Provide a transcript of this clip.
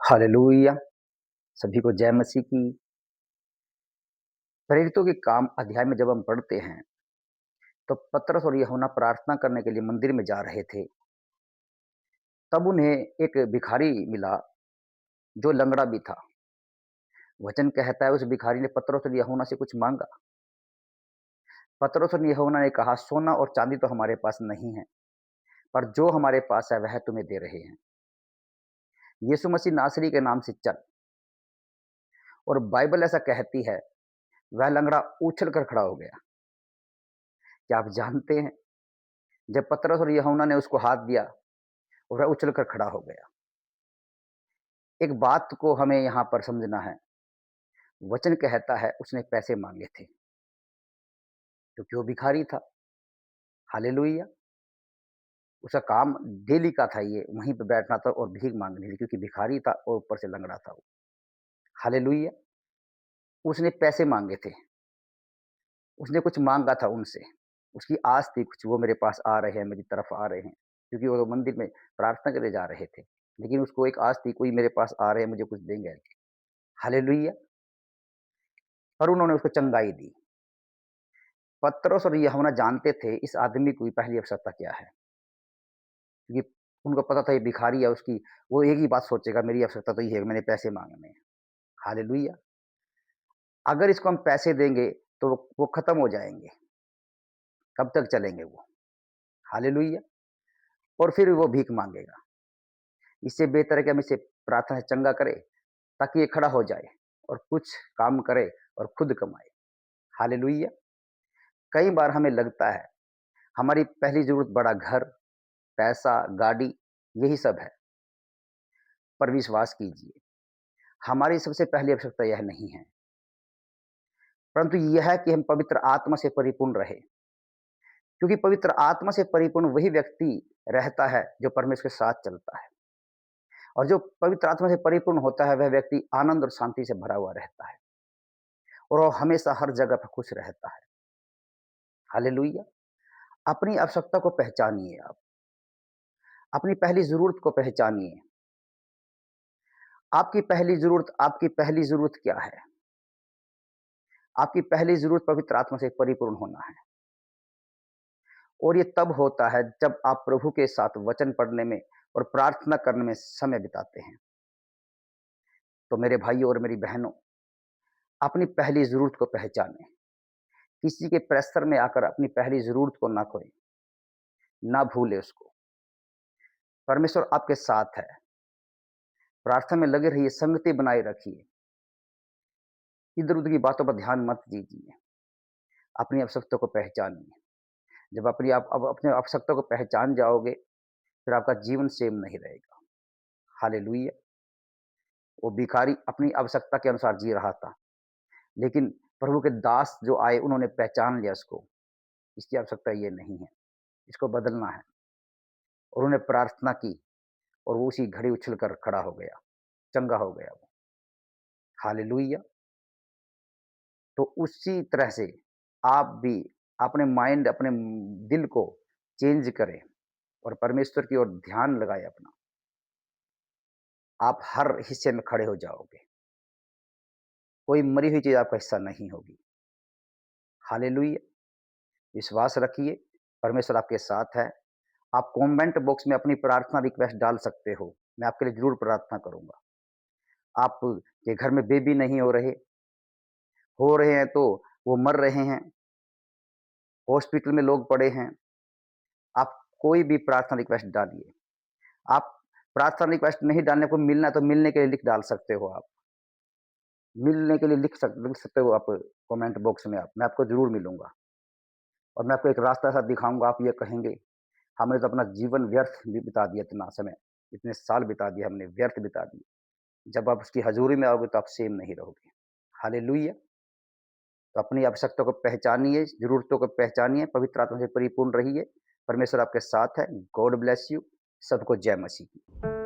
Hallelujah! सभी को जय मसीह की। प्रेरितों के काम अध्याय में जब हम पढ़ते हैं, तो पतरस और यूहन्ना प्रार्थना करने के लिए मंदिर में जा रहे थे। तब उन्हें एक भिखारी मिला, जो लंगड़ा भी था। वचन कहता है उस भिखारी ने पतरस और यूहन्ना से कुछ माँगा। पतरस और यूहन्ना ने कहा, सोना और चांदी तो हमारे पास नहीं है, पर जो हमारे पास है वह तुम्हें दे रहे हैं। यीशु मसीह नासरी के नाम से चल। और बाइबल ऐसा कहती है, वह लंगड़ा उछल कर खड़ा हो गया। क्या आप जानते हैं, जब पतरस और यूहन्ना ने उसको हाथ दिया, और वह उछल कर खड़ा हो गया। एक बात को हमें यहाँ पर समझना है। वचन कहता है उसने पैसे माँगे थे, क्योंकि वो भिखारी था। हालेलुया! उसका काम डेली का था ये, वहीं पे बैठना था और भीख माँगनी थी, क्योंकि भिखारी था और ऊपर से लंगड़ा था वो। हालेलुया! उसने पैसे माँगे थे, उसने कुछ माँगा था उनसे। उसकी आस थी कुछ, वो मेरे पास आ रहे हैं, मेरी तरफ आ रहे हैं, क्योंकि वो तो मंदिर में प्रार्थना करने जा रहे थे। लेकिन उसको एक आस थी, कोई मेरे पास आ रहे हैं, मुझे कुछ देंगे। हालेलुया! और उन्होंने उसको चंगाई दी। पतरस और यूहन्ना जानते थे इस आदमी की पहली आवश्यकता क्या है, क्योंकि उनको पता था ये भिखारी है, उसकी वो एक ही बात सोचेगा, मेरी आवश्यकता तो ये है, मैंने पैसे माँगने हैं। हालेलुया! अगर इसको हम पैसे देंगे तो वो खत्म हो जाएँगे, कब तक चलेंगे वो? हालेलुया! और फिर वो भीख माँगेगा। इससे बेहतर है कि हम इसे प्रार्थना से चंगा करें, ताकि ये खड़ा हो जाए और कुछ काम करे और खुद कमाए। हालेलुया! कई बार हमें लगता है हमारी पहली ज़रूरत बड़ा घर, पैसा, गाड़ी, यही सब है। पर विश्वास कीजिए, हमारी सबसे पहली आवश्यकता यह नहीं है, परंतु यह है कि हम पवित्र आत्मा से परिपूर्ण रहें। क्योंकि पवित्र आत्मा से परिपूर्ण वही व्यक्ति रहता है जो परमेश्वर के साथ चलता है। और जो पवित्र आत्मा से परिपूर्ण होता है वह व्यक्ति आनंद और शांति से भरा हुआ रहता है, और वो हमेशा हर जगह पर खुश रहता है। हालेलुया! अपनी आवश्यकता को पहचानिए आप, अपनी पहली ज़रूरत को पहचानिए। आपकी पहली ज़रूरत क्या है? आपकी पहली ज़रूरत पवित्र आत्मा से परिपूर्ण होना है। और ये तब होता है जब आप प्रभु के साथ वचन पढ़ने में और प्रार्थना करने में समय बिताते हैं। तो मेरे भाइयों और मेरी बहनों, अपनी पहली ज़रूरत को पहचानें। किसी के प्रेशर में आकर अपनी पहली ज़रूरत को ना खोएँ, ना भूलें उसको। परमेश्वर आपके साथ है। प्रार्थना में लगे रहिए, संगति बनाए रखिए। इधर-उधर की बातों पर ध्यान मत दीजिए। अपनी आवश्यकता को पहचानिए। जब आप अब अपनी आवश्यकता को पहचान जाओगे, फिर आपका जीवन सेम नहीं रहेगा। हालेलुया! वो भिखारी अपनी आवश्यकता के अनुसार जी रहा था, लेकिन प्रभु के दास जो आए उन्होंने पहचान लिया इसको, इसकी आवश्यकता ये नहीं है, इसको बदलना है। और उन्होंने प्रार्थना की और वो उसी घड़ी उछल कर खड़ा हो गया, चंगा हो गया वो। हालेलुया! तो उसी तरह से आप भी अपने माइंड, अपने दिल को चेंज करें और परमेश्वर की ओर ध्यान लगाएँ अपना। आप हर हिस्से में खड़े हो जाओगे। कोई मरी हुई चीज़ आपका हिस्सा नहीं होगी। हालेलुया! विश्वास रखिए, परमेश्वर आपके साथ है। आप कमेंट बॉक्स में अपनी प्रार्थना रिक्वेस्ट डाल सकते हो। मैं आपके लिए ज़रूर प्रार्थना करूँगा। आपके घर में बेबी नहीं हो रहे हैं तो वो मर रहे हैं, हॉस्पिटल में लोग पड़े हैं। आप कोई भी प्रार्थना रिक्वेस्ट डालिए। आप प्रार्थना रिक्वेस्ट नहीं डालने को मिलना है तो मिलने के लिए लिख डाल सकते हो आप। मिलने के लिए लिख सकते हो आप कमेंट बॉक्स में आप। मैं आपको ज़रूर मिलूँगा और मैं आपको एक रास्ता ऐसा दिखाऊँगा, आप ये कहेंगे, हमने तो अपना जीवन व्यर्थ भी बिता दिया, इतना समय, इतने साल बिता दिए हमने, व्यर्थ बिता दिए। जब आप उसकी हज़ूरी में आओगे तो आप सेम नहीं रहोगे। हालेलुया! तो अपनी आवश्यकता को पहचानिए, ज़रूरतों को पहचानिए, पवित्र आत्मा से परिपूर्ण रहिए। परमेश्वर आपके साथ है। God bless you. सबको जय मसीह की।